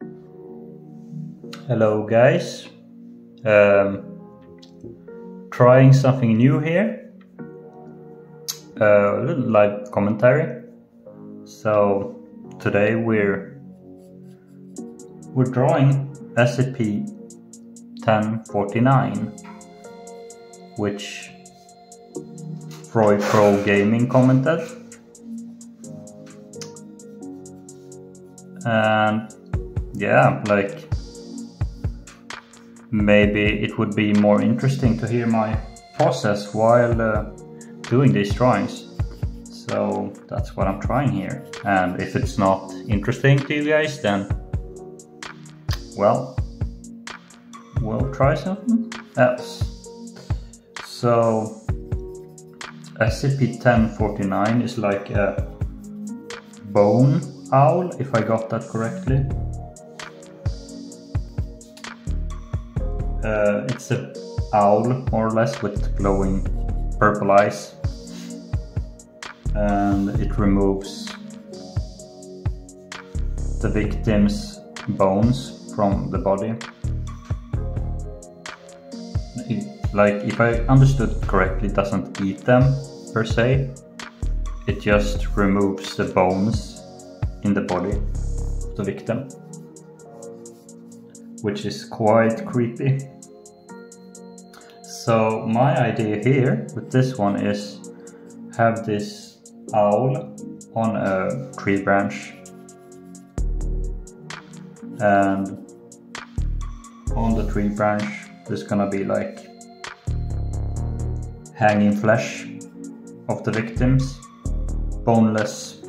Hello guys, trying something new here, a little live commentary. So today we're drawing SCP-1049, which Freud Pro Gaming commented, and yeah, like, maybe it would be more interesting to hear my process while doing these drawings. So that's what I'm trying here. And if it's not interesting to you guys, then, well, we'll try something else. So SCP-1049 is like a bone owl, if I got that correctly. It's an owl, more or less, with glowing purple eyes, and it removes the victim's bones from the body. Like, if I understood correctly, it doesn't eat them per se, it just removes the bones in the body of the victim, which is quite creepy. So my idea here with this one is have this owl on a tree branch, and on the tree branch there's gonna be like hanging flesh of the victims, boneless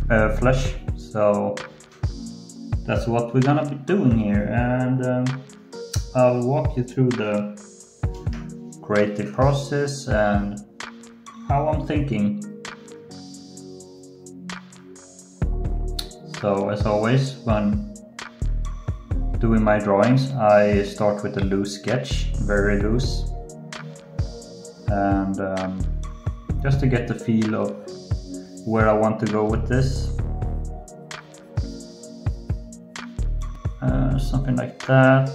flesh. So that's what we're gonna be doing here, and I'll walk you through the creative process and how I'm thinking. So as always, when doing my drawings, I start with a loose sketch, very loose, and just to get the feel of where I want to go with this. Something like that.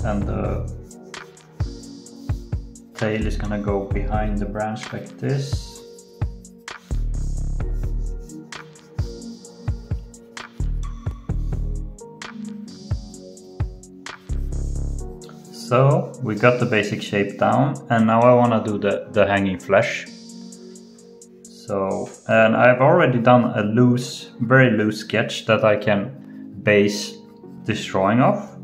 And the tail is gonna go behind the branch like this. So we got the basic shape down, and now I want to do the hanging flesh. So, and I've already done a loose, very loose sketch that I can base this drawing off.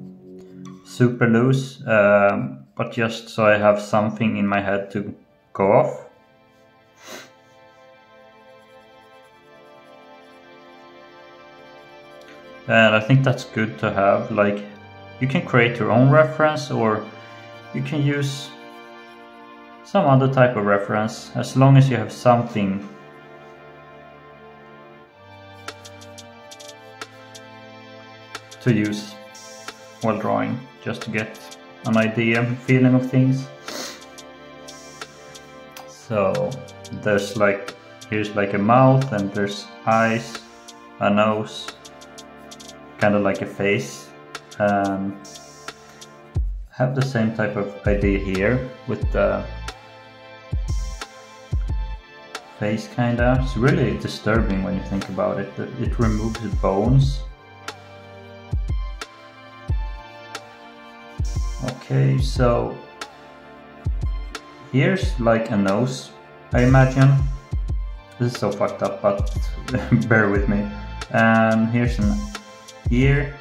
Super loose, but just so I have something in my head to go off. And I think that's good to have. Like, you can create your own reference, or you can use some other type of reference, as long as you have something to use while drawing, just to get an idea, feeling of things. So there's like, here's like a mouth, and there's eyes, a nose, kind of like a face. Have the same type of idea here with the face, kinda. It's really disturbing when you think about it. It removes the bones. Okay, so here's like a nose, I imagine. This is so fucked up, but bear with me. And here's an ear.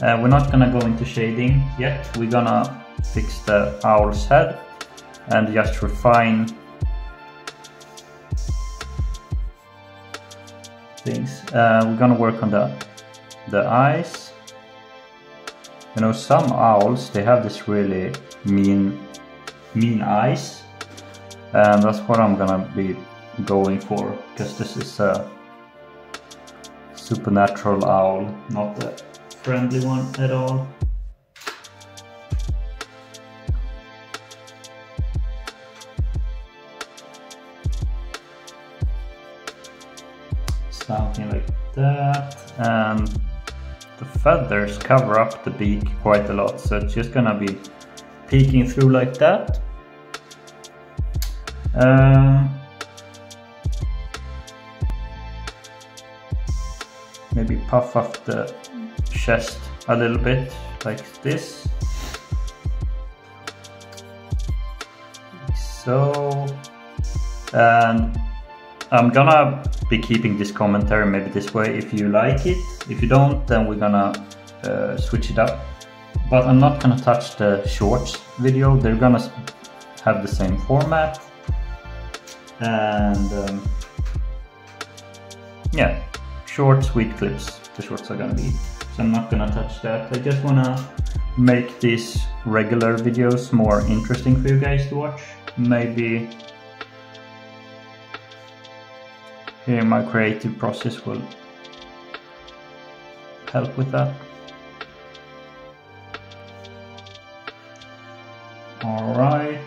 We're not gonna go into shading yet. We're gonna fix the owl's head and just refine things. We're gonna work on the eyes. You know, some owls, they have this really mean eyes, and that's what I'm gonna be going for, because this is a supernatural owl, not a friendly one at all. Something like that, and the feathers cover up the beak quite a lot, so it's just gonna be peeking through like that. Maybe puff up the chest a little bit like this. Like so. And I'm gonna be keeping this commentary maybe this way if you like it. If you don't, then we're gonna switch it up. But I'm not gonna touch the shorts video. They're gonna have the same format. And yeah, short sweet clips the shorts are gonna be. So I'm not gonna touch that. I just wanna make these regular videos more interesting for you guys to watch. Maybe here my creative process will help with that. Alright.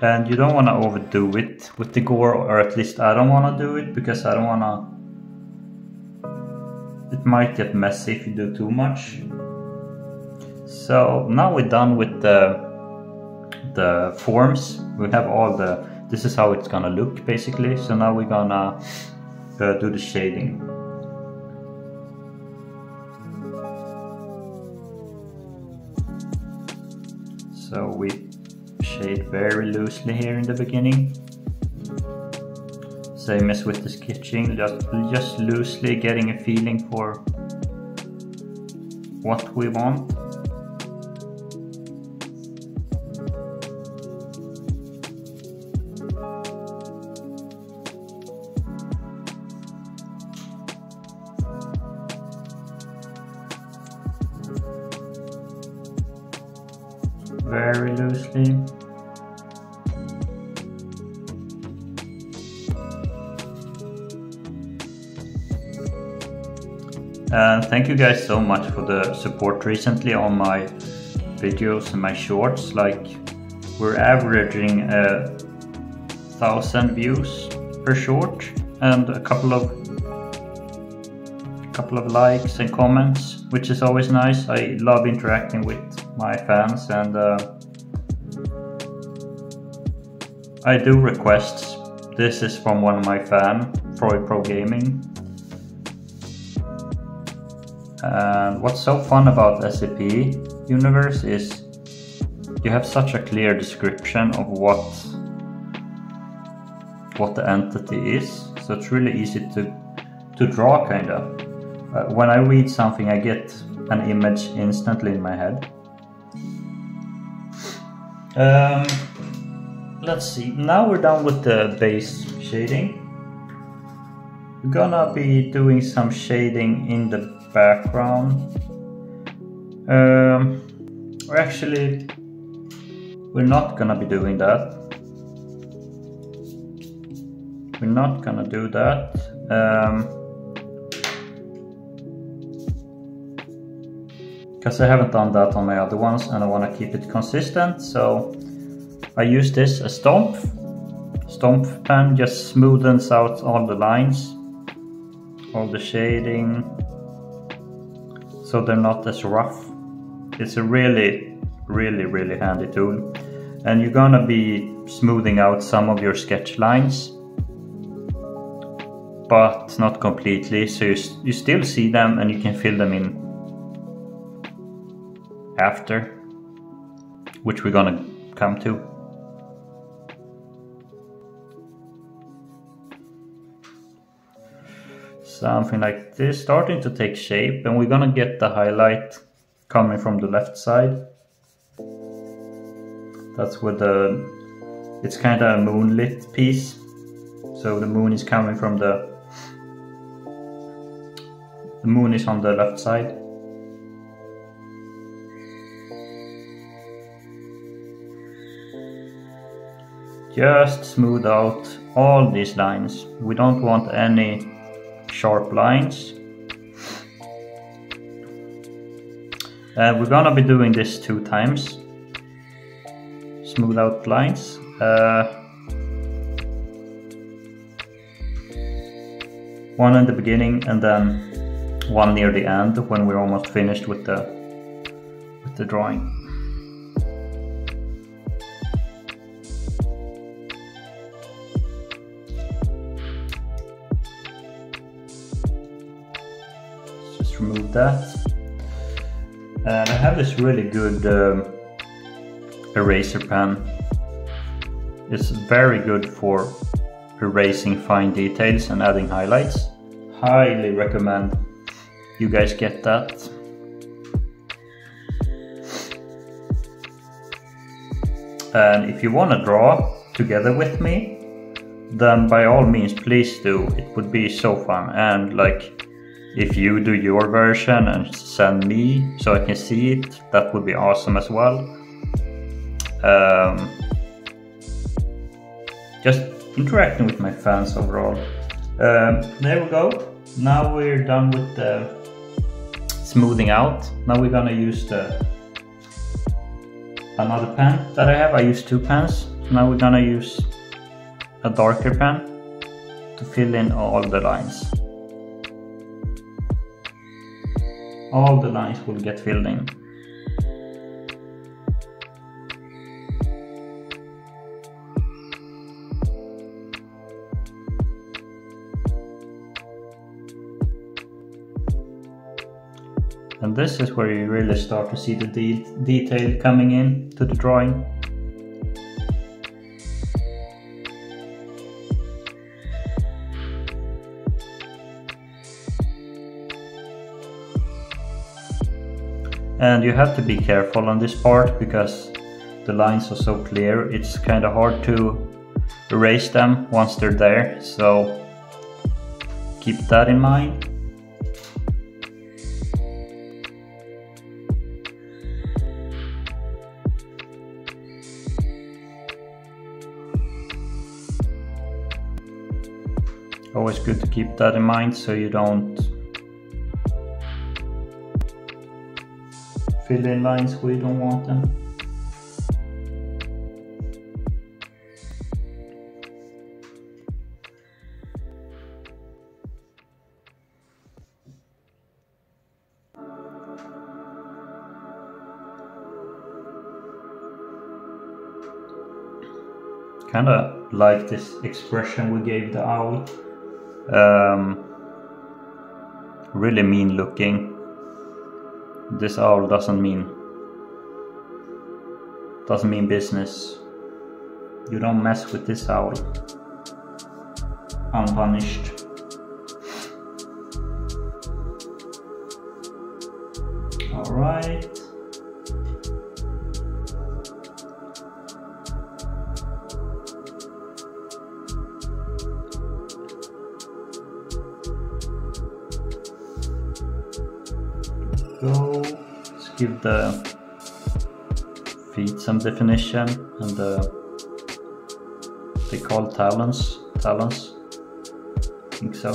And you don't want to overdo it with the gore, or at least I don't want to do it, because I don't want to... It might get messy if you do too much. So now we're done with the forms. We have all the... This is how it's gonna look basically. So now we're gonna do the shading. So we shade very loosely here in the beginning. Same as with the sketching, just loosely getting a feeling for what we want. Very loosely. And thank you guys so much for the support recently on my videos and my shorts. Like, we're averaging 1,000 views per short and a couple of likes and comments, which is always nice. I love interacting with my fans, and I do requests. This is from one of my fans, Freud Pro Gaming. And what's so fun about SCP universe is you have such a clear description of what the entity is, so it's really easy to draw, kinda. When I read something, I get an image instantly in my head. Let's see, now we're done with the base shading. We're gonna be doing some shading in the background. Or actually, we're not gonna be doing that. We're not gonna do that. Because I haven't done that on my other ones and I want to keep it consistent, so I use this as stomp pen, just smoothens out all the lines, all the shading, so they're not as rough. It's a really handy tool, and you're gonna be smoothing out some of your sketch lines, but not completely, so you still see them and you can fill them in after, which we're gonna come to. Something like this, starting to take shape, and we're gonna get the highlight coming from the left side. That's where it's kind of a moonlit piece, so the moon is coming from the moon is on the left side. Just smooth out all these lines. We don't want any sharp lines. And we're gonna be doing this 2 times. Smooth out lines. One in the beginning and then one near the end when we're almost finished with the drawing. Let's just remove that. And I have this really good eraser pen. It's very good for erasing fine details and adding highlights. Highly recommend you guys get that. And if you want to draw together with me, then by all means please do. It would be so fun. And like, if you do your version and send me so I can see it, that would be awesome as well. Just interacting with my fans overall. There we go. Now we're done with the smoothing out. Now we're gonna use another pen that I have. I use 2 pens. Now we're gonna use a darker pen to fill in all the lines. All the lines will get filled in. And this is where you really start to see the detail coming in to the drawing. And you have to be careful on this part because the lines are so clear. It's kind of hard to erase them once they're there, so keep that in mind. Always good to keep that in mind so you don't fill in lines where you don't want them. Kinda like this expression we gave the owl. Really mean looking. This owl doesn't mean business. You don't mess with this owl unpunished. All right. Go. Let's give the feet some definition and they call talons. I think so.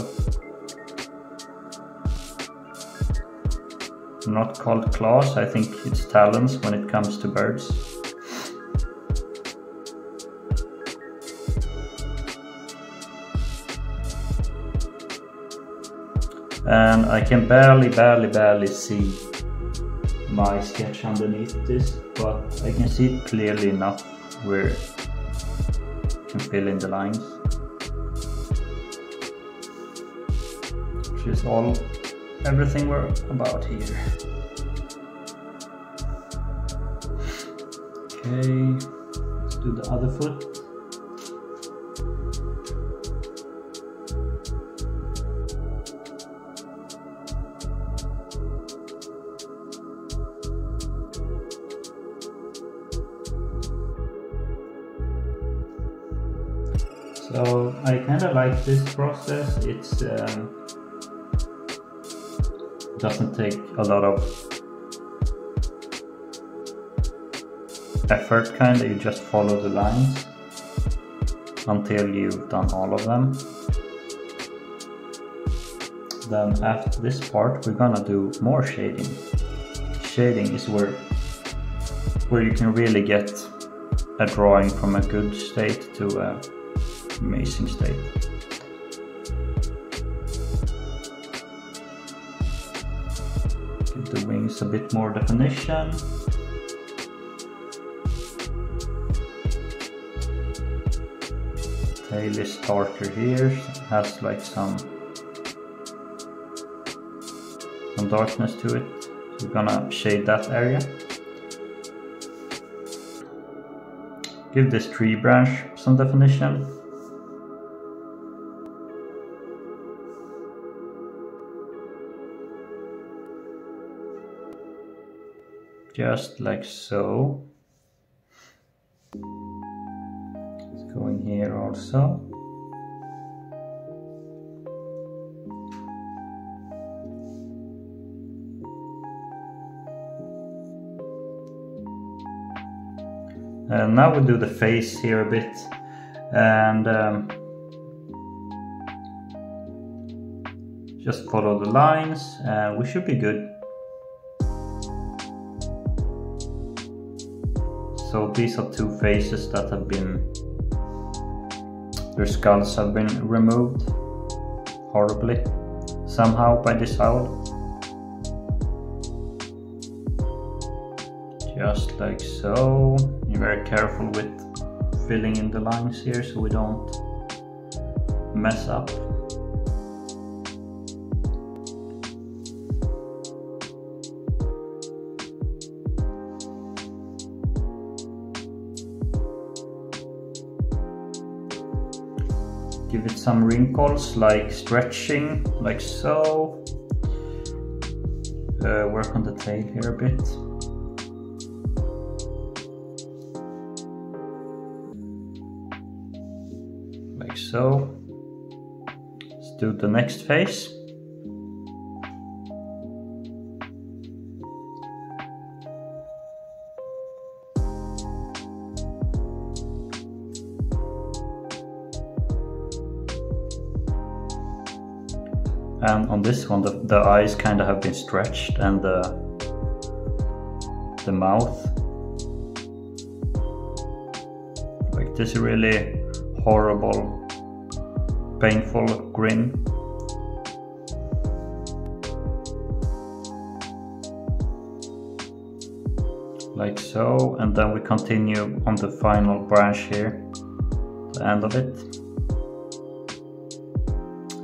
Not called claws. I think it's talons when it comes to birds. And I can barely see my sketch underneath this, but I can see it clearly enough where I can fill in the lines, which is everything we're about here. Okay, let's do the other foot. So I kind of like this process. It's doesn't take a lot of effort, kind of. You just follow the lines until you've done all of them. Then after this part we're gonna do more shading. Shading is where you can really get a drawing from a good state to an amazing state. Give the wings a bit more definition. Tail is darker here, has like some darkness to it. So we're gonna shade that area. Give this tree branch some definition. Just like so. Let's go in here also. And now we'll do the face here a bit, and just follow the lines and we should be good. So these are two faces that have been, their skulls have been removed horribly somehow by this owl. Just like so. Be very careful with filling in the lines here so we don't mess up. Give it some wrinkles, like stretching, like so. Work on the tail here a bit. Like so. Let's do the next face. And on this one, the eyes kind of have been stretched, and the mouth, like this really horrible, painful grin. Like so, and then we continue on the final branch here, the end of it.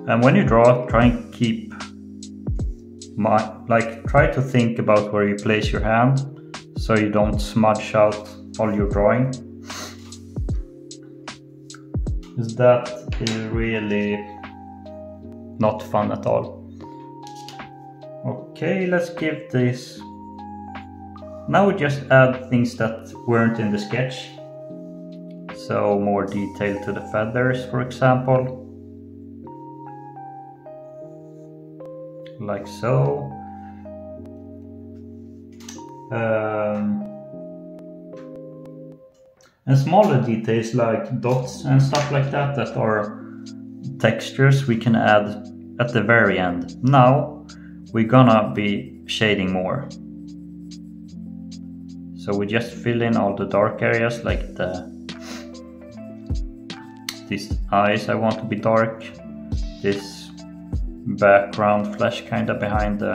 And when you draw, try and keep try to think about where you place your hand so you don't smudge out all your drawing. Because that is really not fun at all. Okay, let's give this. Now we just add things that weren't in the sketch. So more detail to the feathers, for example. Like so. And smaller details like dots and stuff like that are textures we can add at the very end. Now we're gonna be shading more. So we just fill in all the dark areas, like these eyes I want to be dark, this background flesh kind of behind the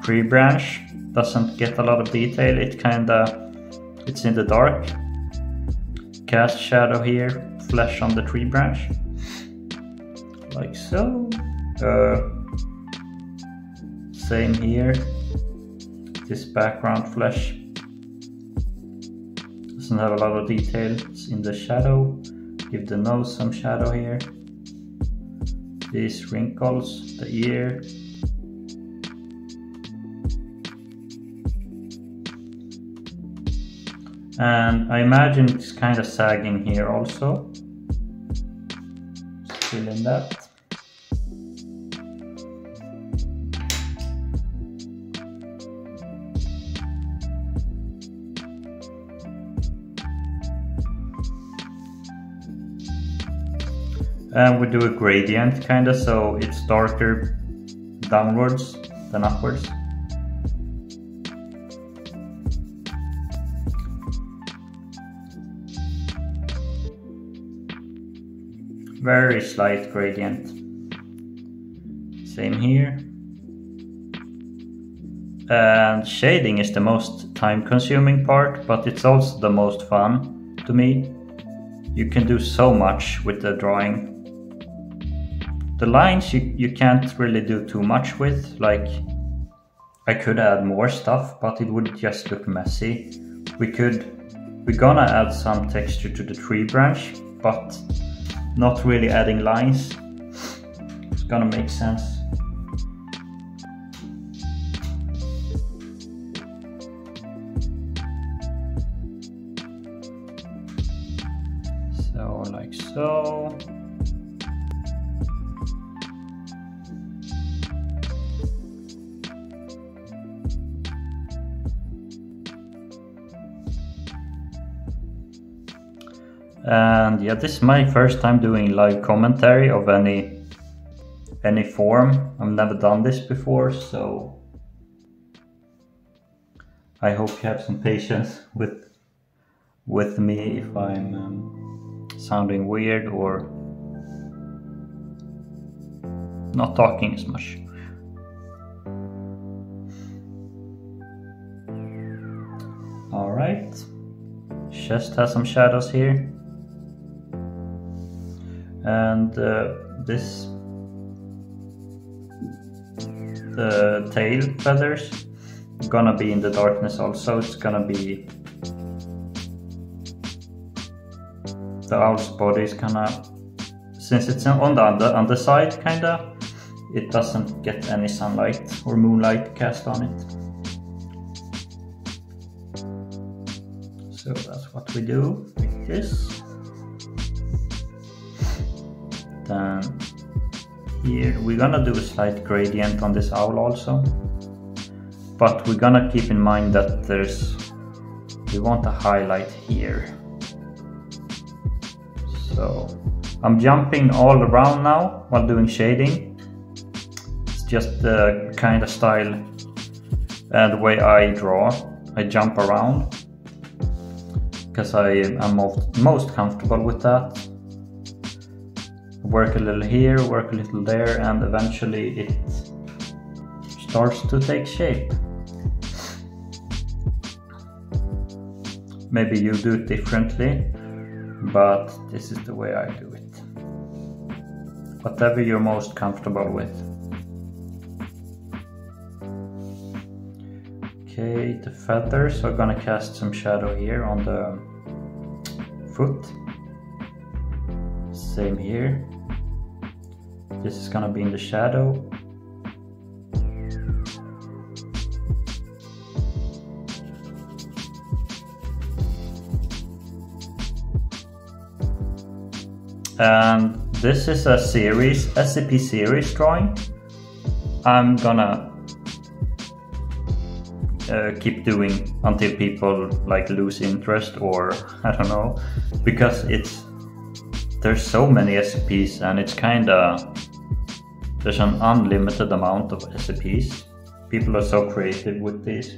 tree branch doesn't get a lot of detail, it's in the dark. Cast shadow here, flesh on the tree branch, like so. Same here, this background flesh doesn't have a lot of details in the shadow. Give the nose some shadow here. These wrinkles, the ear. And I imagine it's kind of sagging here also. Just fill in that. And we do a gradient kinda, so it's darker downwards than upwards. Very slight gradient. Same here. And shading is the most time-consuming part, but it's also the most fun to me. You can do so much with the drawing. The lines you can't really do too much with, like I could add more stuff, but it would just look messy. We're gonna add some texture to the tree branch, but not really adding lines. It's gonna make sense. So like so. And yeah, this is my first time doing live commentary of any form. I've never done this before, so I hope you have some patience with me if I'm sounding weird or not talking as much. All right, chest has some shadows here. And the tail feathers gonna be in the darkness also. It's gonna be the owl's body is kinda, since it's on the underside kinda, it doesn't get any sunlight or moonlight cast on it. So that's what we do with this. Then here we're gonna do a slight gradient on this owl also, but we're gonna keep in mind that we want a highlight here. So I'm jumping all around now while doing shading. It's just the kind of style and the way I draw. I jump around because I am most comfortable with that. Work a little here, work a little there, and eventually it starts to take shape. Maybe you do it differently, but this is the way I do it. Whatever you're most comfortable with. Okay, the feathers are gonna cast some shadow here on the foot. Same here. This is gonna be in the shadow. And this is a series, SCP series drawing. I'm gonna keep doing until people like lose interest, or I don't know, because there's so many SCPs and it's there's an unlimited amount of SCPs. People are so creative with these.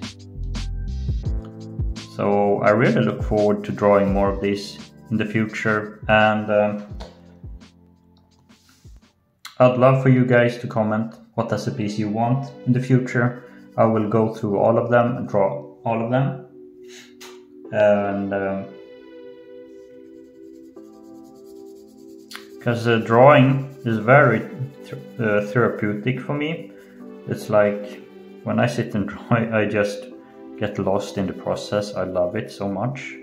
So I really look forward to drawing more of these in the future, and I'd love for you guys to comment what SCPs you want in the future. I will go through all of them and draw all of them. And because drawing is very therapeutic for me. It's like when I sit and draw, I just get lost in the process. I love it so much.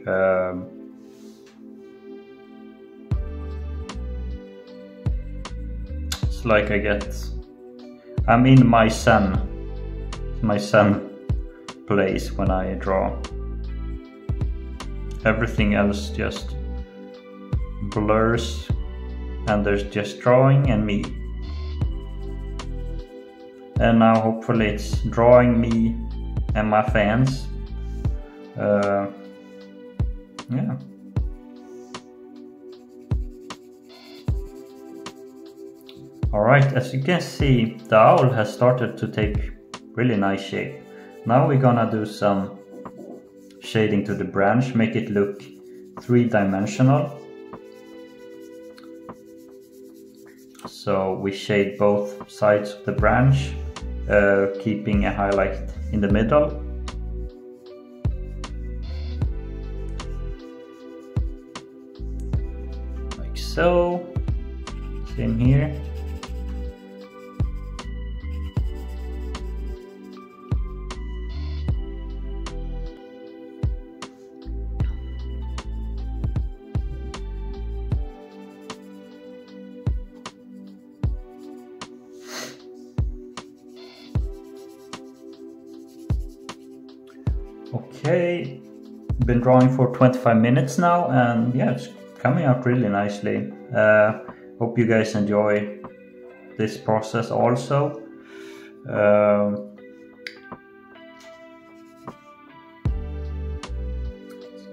It's like I'm in my zen place when I draw. Everything else just blurs, and there's just drawing and me. And now hopefully it's drawing me and my fans. Yeah. Alright, as you can see, the owl has started to take really nice shape. Now we're gonna do some shading to the branch, make it look three-dimensional. So we shade both sides of the branch, keeping a highlight in the middle. Like so. Same here. Okay, been drawing for 25 minutes now, and yeah, it's coming out really nicely. Hope you guys enjoy this process also.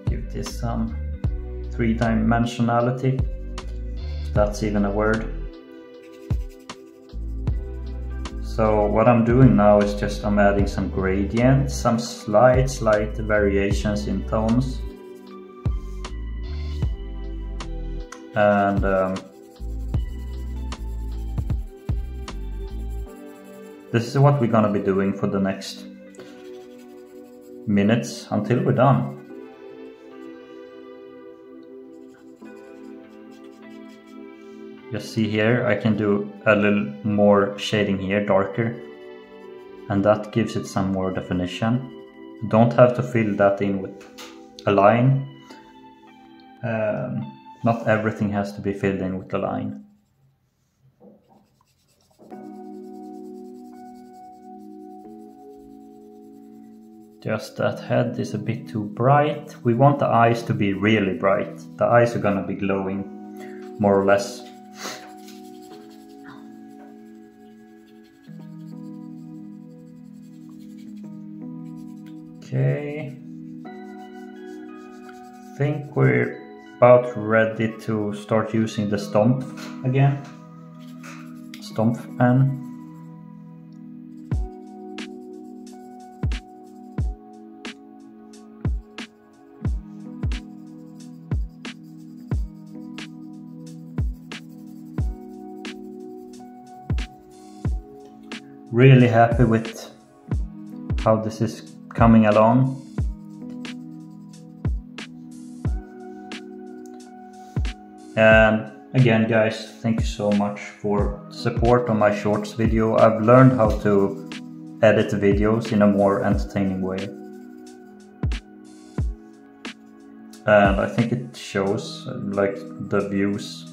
Give this some three-dimensionality, if that's even a word. So what I'm doing now is just I'm adding some gradients, some slight variations in tones. And this is what we're gonna be doing for the next minutes until we're done. Just see here, I can do a little more shading here, darker, and that gives it some more definition. Don't have to fill that in with a line. Not everything has to be filled in with a line. Just that head is a bit too bright. We want the eyes to be really bright. The eyes are gonna be glowing, more or less. Okay, I think we're about ready to start using the stomp again. Stomp pen. Really happy with how this is coming along. And again guys, thank you so much for support on my shorts video. I've learned how to edit videos in a more entertaining way. And I think it shows, like the views,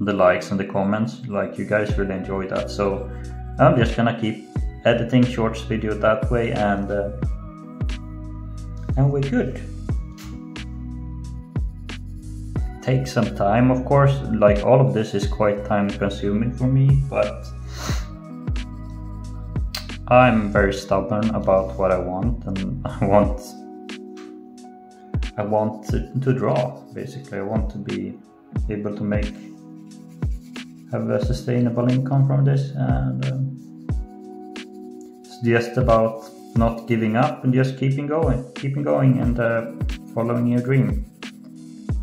the likes and the comments, like you guys really enjoy that. So I'm just gonna keep editing shorts video that way, and we're good. Take some time, of course, like all of this is quite time consuming for me, but I'm very stubborn about what I want, and I want to draw, basically. I want to be able to have a sustainable income from this, and it's just about not giving up and just keeping going and following your dream,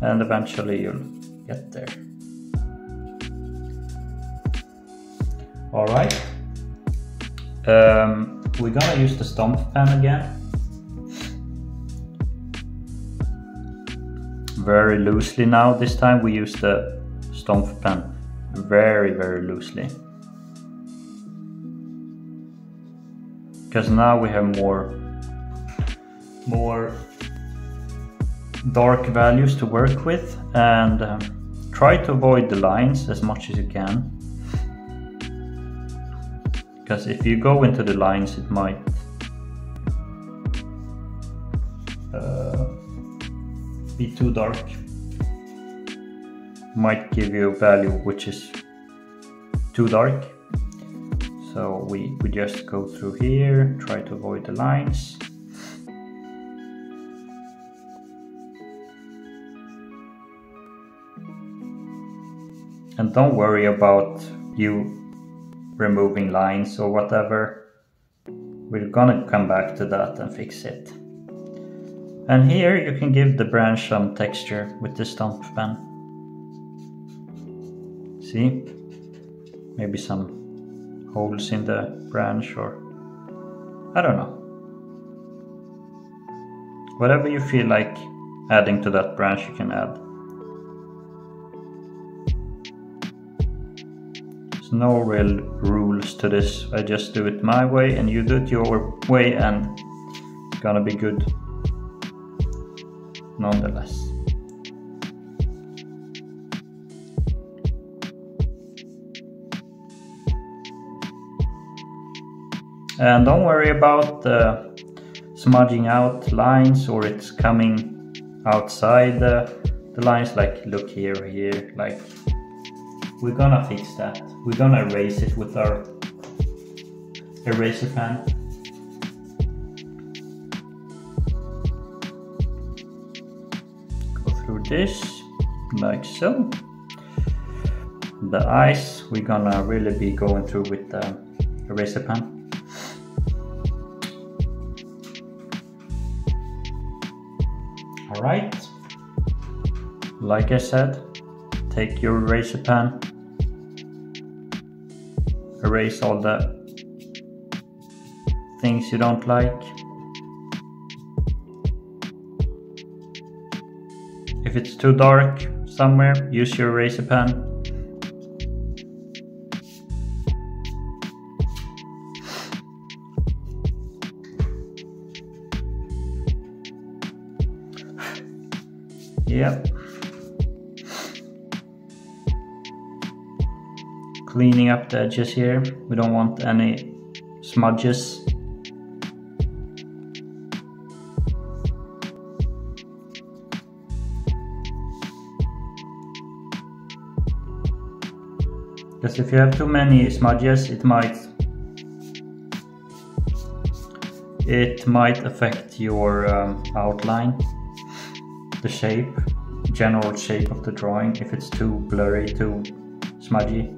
and eventually you'll get there. All right, we're gonna use the stomp pen again, very loosely now. This time we use the stomp pen very loosely, because now we have more dark values to work with, and try to avoid the lines as much as you can, because if you go into the lines it might be too dark, might give you a value which is too dark. So we just go through here, try to avoid the lines. And don't worry about you removing lines or whatever. We're gonna come back to that and fix it. And here you can give the branch some texture with the stump pen. See? Maybe some holes in the branch, or I don't know. Whatever you feel like adding to that branch you can add. There's no real rules to this. I just do it my way and you do it your way, and it's gonna be good nonetheless. And don't worry about smudging out lines, or it's coming outside the lines. Like look here, like we're gonna fix that. We're gonna erase it with our eraser pen. Go through this like so. The eyes we're gonna really be going through with the eraser pen. Alright, like I said, take your eraser pen, erase all the things you don't like. If it's too dark somewhere, use your eraser pen. Yep. Cleaning up the edges here. We don't want any smudges. Because if you have too many smudges, it might affect your outline. The shape, general shape of the drawing, if it's too blurry, too smudgy.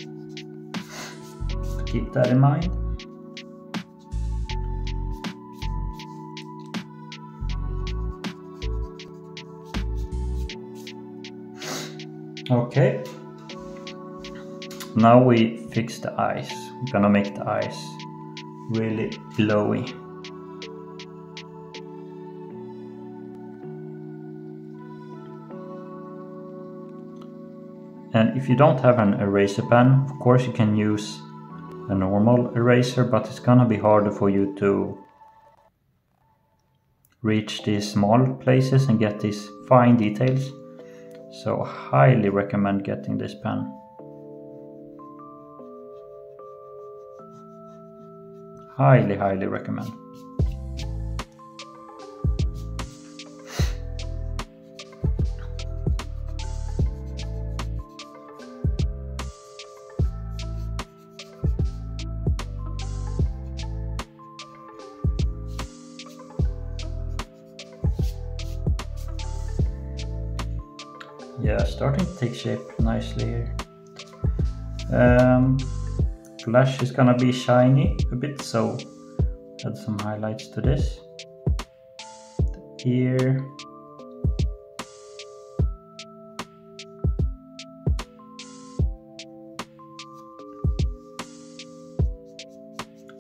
Keep that in mind. Okay. Now we fix the eyes. We're gonna make the eyes really glowy. And if you don't have an eraser pen, of course you can use a normal eraser, but it's gonna be harder for you to reach these small places and get these fine details. So highly recommend getting this pen. Highly recommend. Yeah, starting to take shape nicely here. Flash is gonna be shiny a bit, so add some highlights to this. The ear.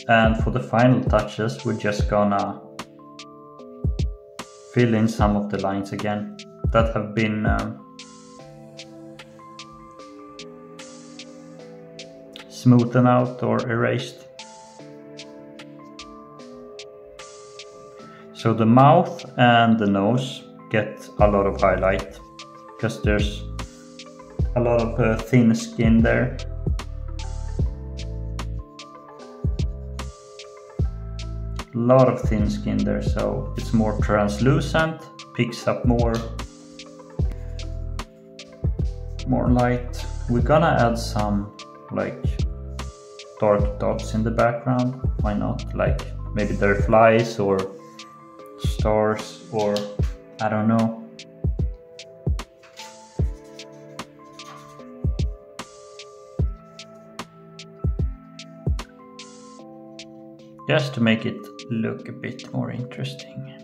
And for the final touches, we're just gonna fill in some of the lines again that have been smoothened out or erased. So the mouth and the nose get a lot of highlight because there's a lot of thin skin there. A lot of thin skin there, so it's more translucent, picks up more light. We're gonna add some like dark dots in the background. Why not? Like maybe they're flies or stars, or I don't know. Just to make it look a bit more interesting.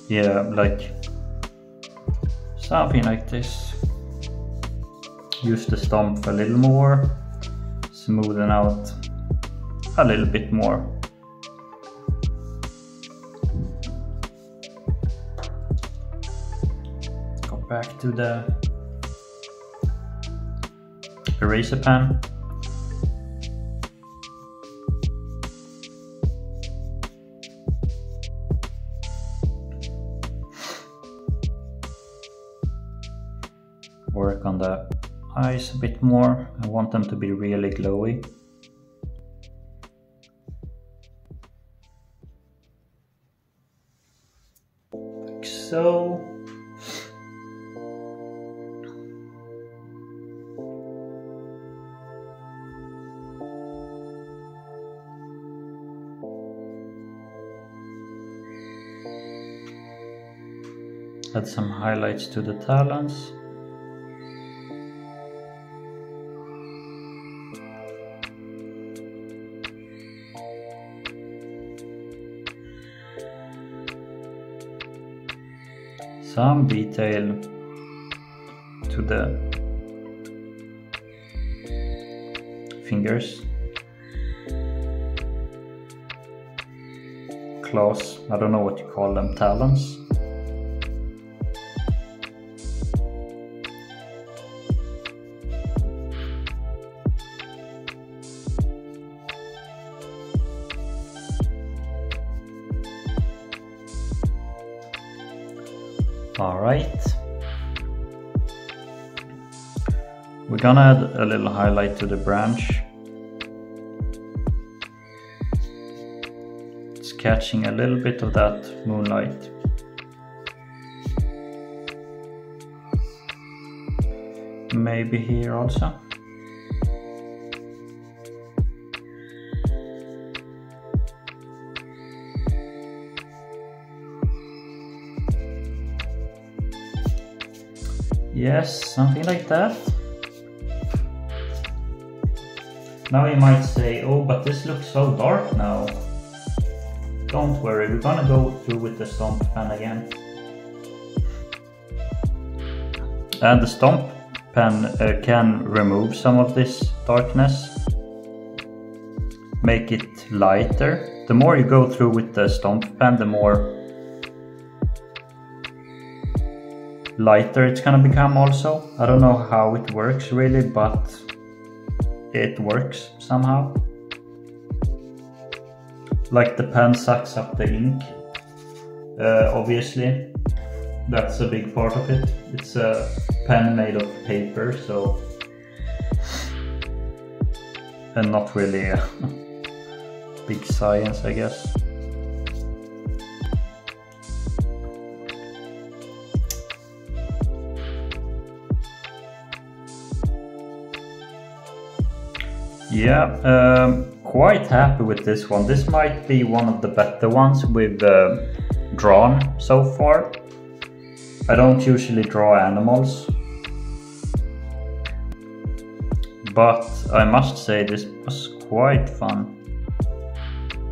Yeah, like something like this. Use the stump a little more, smoothen out a little bit more. Go back to the eraser pen. Work on the eyes a bit more. I want them to be really glowy. Like so. Add some highlights to the talons. Some detail to the fingers, claws, I don't know what you call them, talons. Alright, we're gonna add a little highlight to the branch. It's catching a little bit of that moonlight. Maybe here also. Yes, something like that. Now you might say, oh, but this looks so dark now. Don't worry, we're gonna go through with the stomp pen again. And the stomp pen can remove some of this darkness. Make it lighter. The more you go through with the stomp pen, the more lighter it's gonna become also. I don't know how it works really, but it works somehow. Like the pen sucks up the ink, obviously. That's a big part of it. It's a pen made of paper, so... and not really a big science, I guess. Yeah, quite happy with this one. This might be one of the better ones we've drawn so far. I don't usually draw animals, but I must say this was quite fun.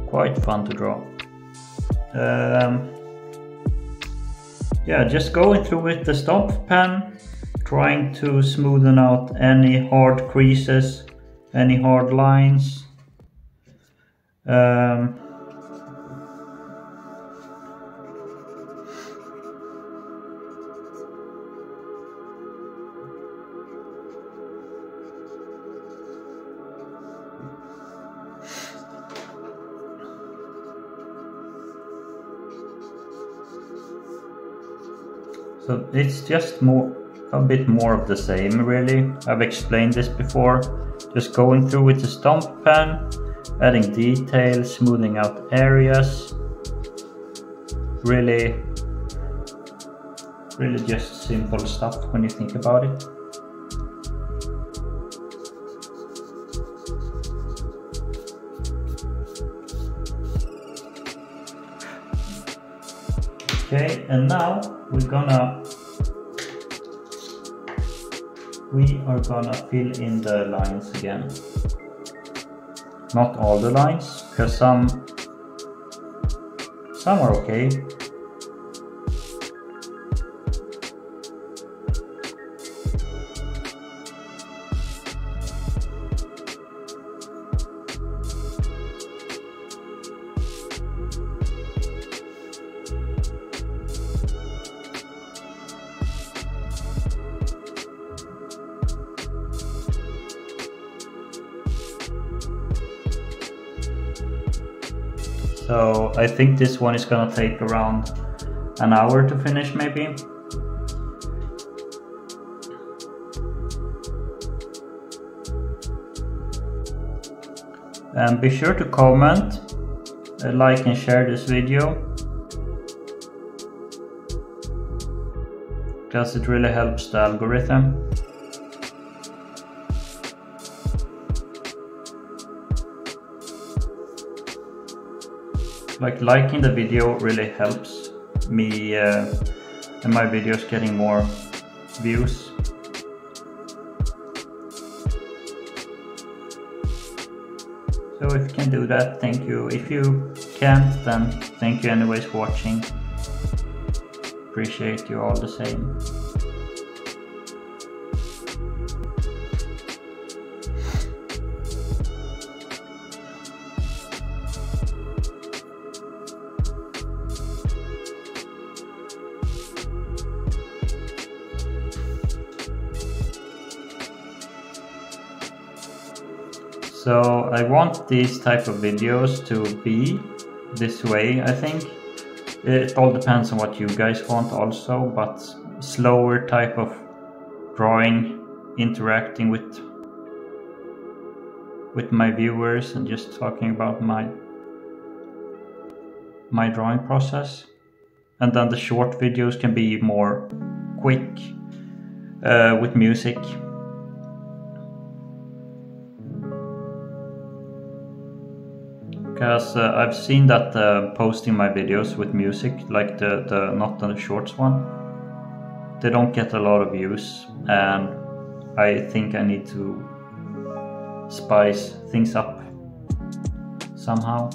Quite fun to draw. Yeah, just going through with the stomp pen, trying to smoothen out any hard creases, any hard lines. So it's just a bit more of the same really. I've explained this before. Just going through with the stomp pen, adding details, smoothing out areas. Really just simple stuff when you think about it. Okay, and now we are gonna fill in the lines again. Not all the lines, because some are okay. So I think this one is gonna take around an hour to finish, maybe. And be sure to comment, like and share this video, because it really helps the algorithm. Like liking the video really helps me and my videos getting more views. So if you can do that, thank you. If you can't, then thank you anyways for watching. Appreciate you all the same. So I want these type of videos to be this way, I think. It all depends on what you guys want also, but slower type of drawing, interacting with my viewers and just talking about my drawing process. And then the short videos can be more quick with music. Because I've seen that posting my videos with music, like not the shorts one, they don't get a lot of views, and I think I need to spice things up somehow.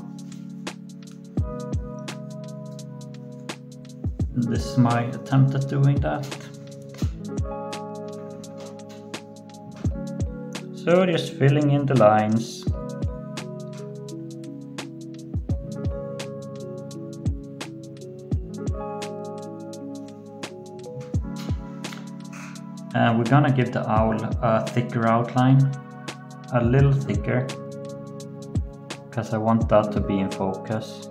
This is my attempt at doing that. So just filling in the lines. And we're gonna give the owl a thicker outline, a little thicker, because I want that to be in focus.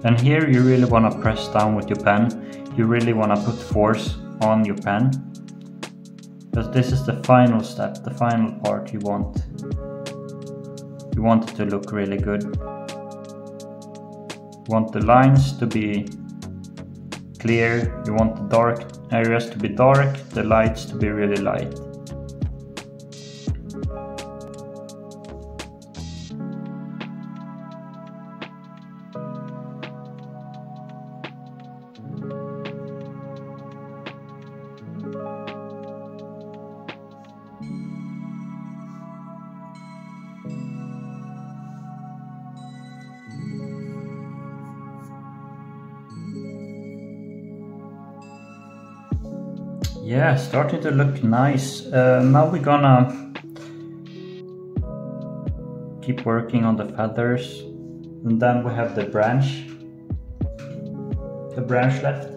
And here you really want to press down with your pen. You really want to put force on your pen, because this is the final step, the final part you want. You want it to look really good. You want the lines to be clear. You want the dark areas to be dark, the lights to be really light. Yeah, starting to look nice. Now we're gonna keep working on the feathers, and then we have the branch left.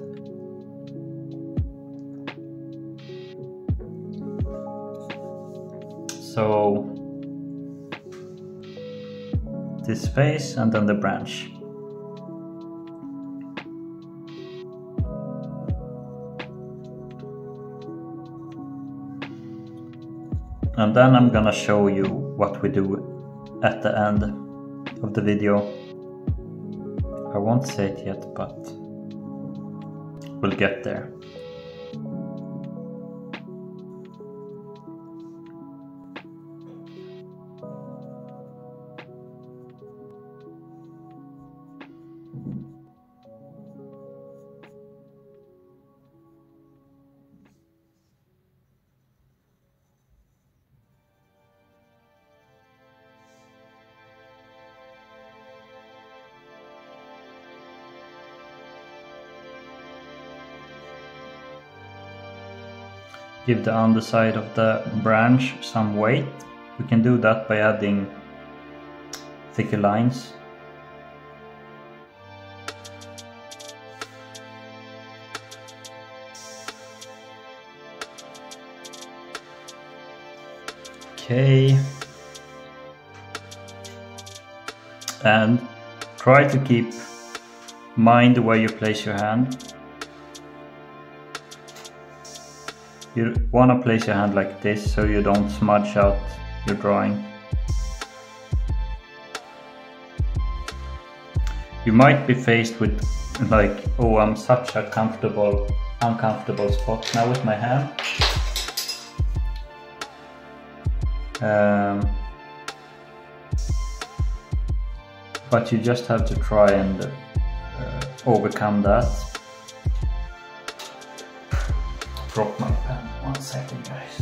So this face and then the branch. And then I'm gonna show you what we do at the end. of the video. I won't say it yet, but we'll get there. Give the underside of the branch some weight. We can do that by adding thicker lines. Okay. And try to keep mind where you place your hand. You want to place your hand like this so you don't smudge out your drawing. You might be faced with like, oh, I'm such a uncomfortable spot now with my hand. But you just have to try and overcome that. Drop my pen, 1 second guys.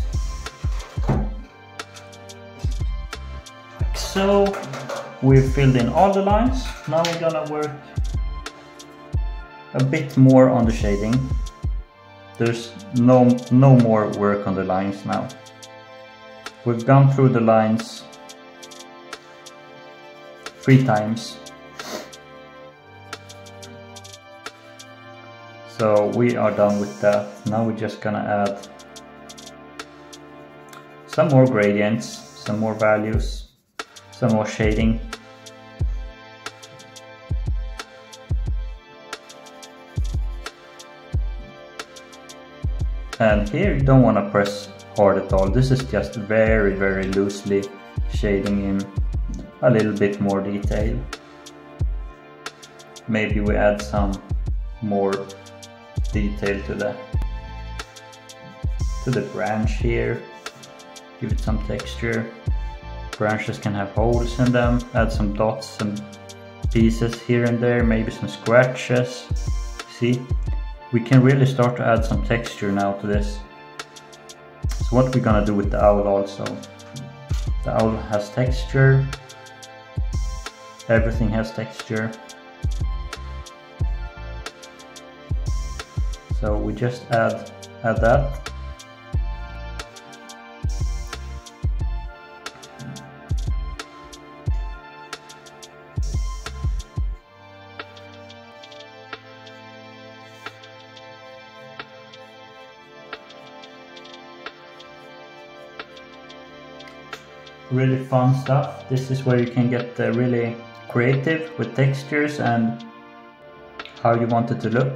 Like so, we've filled in all the lines. Now we're gonna work a bit more on the shading. There's no more work on the lines now. We've gone through the lines 3 times. So we are done with that. Now we're just gonna add some more gradients, some more values, some more shading. And here you don't want to press hard at all. This is just very loosely shading in a little bit more detail. Maybe we add some more detail to the branch here. Give it some texture. Branches can have holes in them. Add some dots, some pieces here and there, maybe some scratches. See, we can really start to add some texture now to this. So what we're gonna do with the owl also. The owl has texture. Everything has texture. So we just add that. Really fun stuff. This is where you can get really creative with textures and how you want it to look.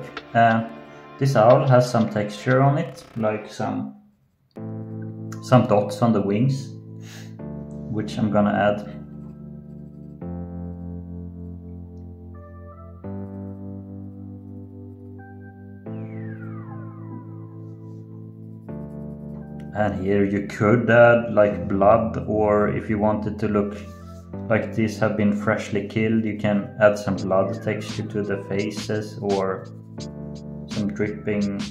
This owl has some texture on it, like some dots on the wings, which I'm gonna add. And here you could add like blood, or if you want it to look like these have been freshly killed, you can add some blood texture to the faces, or some dripping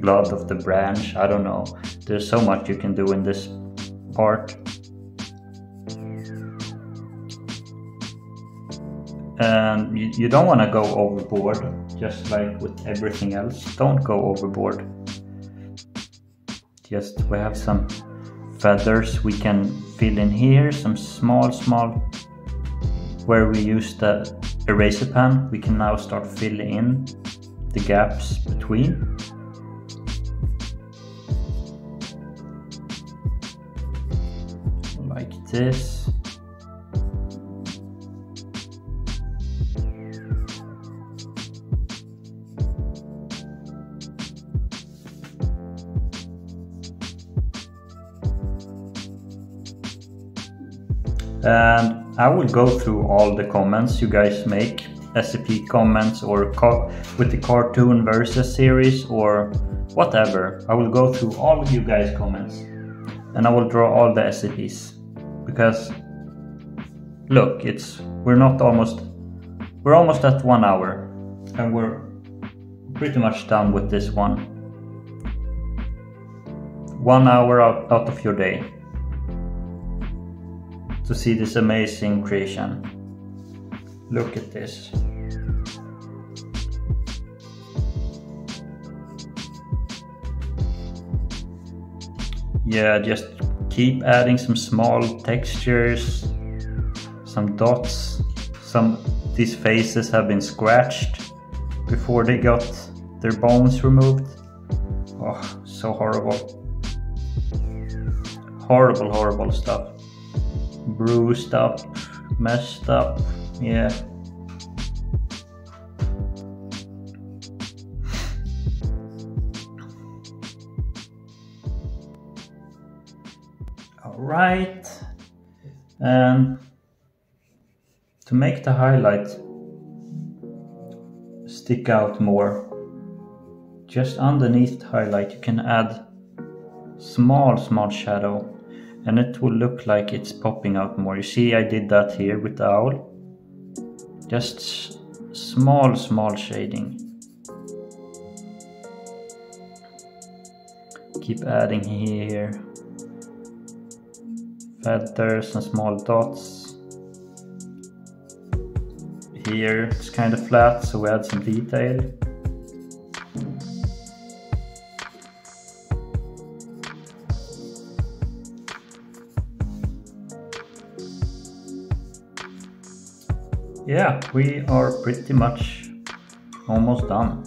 blood of the branch. I don't know. There's so much you can do in this part. And you don't want to go overboard, just like with everything else. Don't go overboard. Just we have some feathers we can fill in here, some small where we use the eraser pen. We can now start filling in the gaps between. Like this. And I will go through all the comments you guys make, SCP comments or with the cartoon versus series or whatever. I will go through all of you guys' comments and I will draw all the SCPs, because look, we're almost at 1 hour and we're pretty much done with this one. 1 hour out of your day to see this amazing creation. Look at this. Yeah, just keep adding some small textures, some dots. These faces have been scratched before they got their bones removed. Oh, so horrible. Horrible stuff. Bruised up, messed up, yeah. Alright, and to make the highlight stick out more, just underneath the highlight you can add small shadow, and it will look like it's popping out more. You see, I did that here with the owl. Just small shading. Keep adding here. Feathers and small dots. Here it's kind of flat, so we add some detail. Yeah, we are pretty much almost done.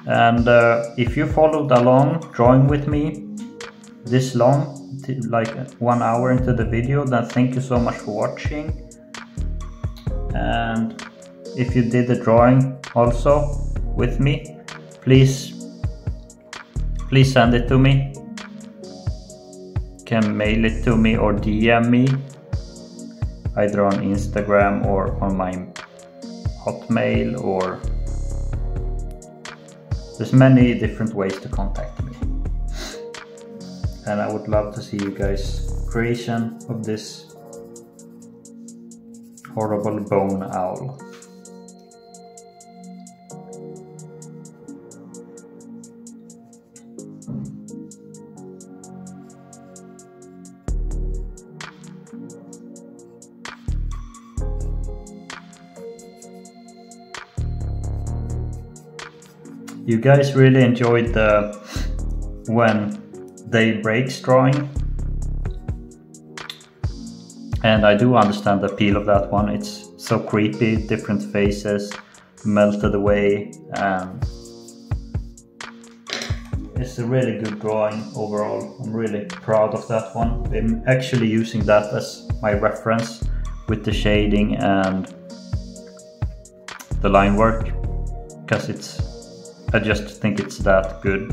And if you followed along drawing with me this long, like 1 hour into the video, then thank you so much for watching. And if you did the drawing also with me, please send it to me. You can mail it to me or DM me, either on Instagram or on my Hotmail, or there's many different ways to contact me. And I would love to see you guys' creation of this horrible bone owl. You guys really enjoyed the when day breaks drawing, and I do understand the appeal of that one. It's so creepy, different faces melted away, and it's a really good drawing overall. I'm really proud of that one. I'm actually using that as my reference with the shading and the line work, because I just think it's that good.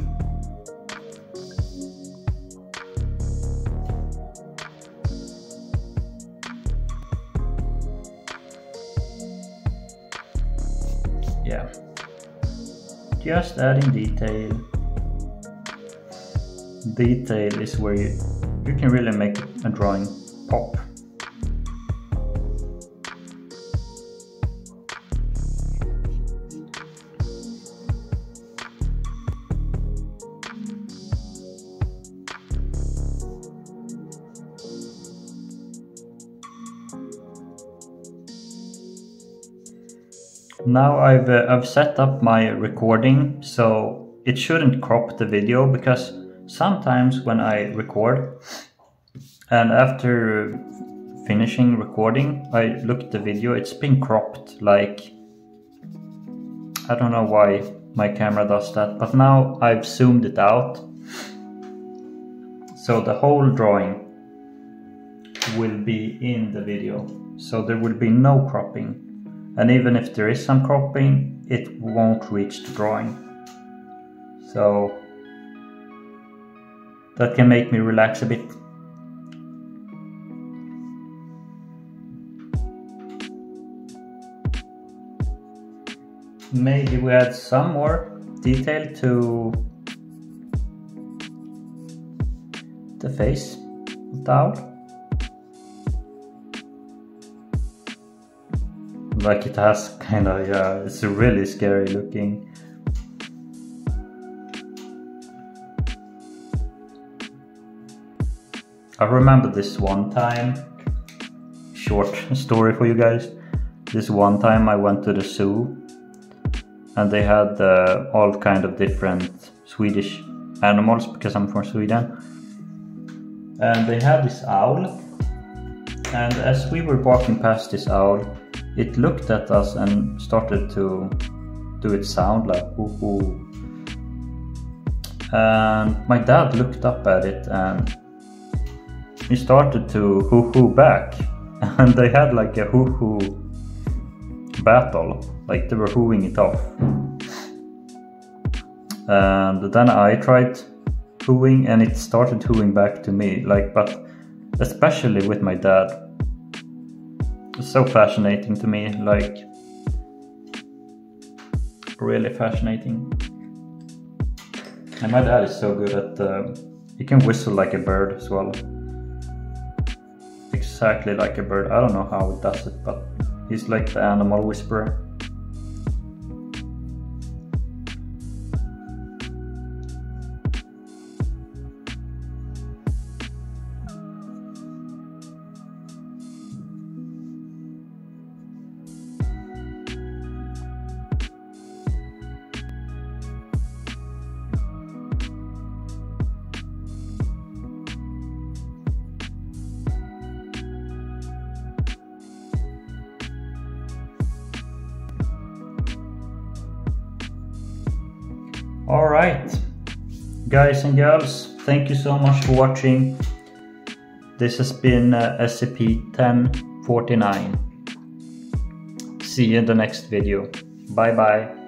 Yeah, just adding detail. Detail is where you can really make a drawing pop. Now I've set up my recording so it shouldn't crop the video, because sometimes when I record and after finishing recording I look at the video, it's been cropped. Like, I don't know why my camera does that, but now I've zoomed it out so the whole drawing will be in the video, so there will be no cropping. And even if there is some cropping, it won't reach the drawing. So that can make me relax a bit. Maybe we add some more detail to the face of the owl. Like it has kind of, yeah, it's really scary looking. I remember this one time, short story for you guys. This one time I went to the zoo and they had all kind of different Swedish animals because I'm from Sweden. And they had this owl, and as we were walking past this owl, it looked at us and started to do its sound like hoo hoo. And my dad looked up at it and he started to hoo hoo back. And they had like a hoo hoo battle, like they were hooing it off. And then I tried hooing and it started hooing back to me, like, but especially with my dad. It's so fascinating to me, like really fascinating. And my dad is so good at he can whistle like a bird as well, exactly like a bird. I don't know how he does it, but he's like the animal whisperer. Alright, guys and girls, thank you so much for watching. This has been SCP-1049. See you in the next video. Bye bye.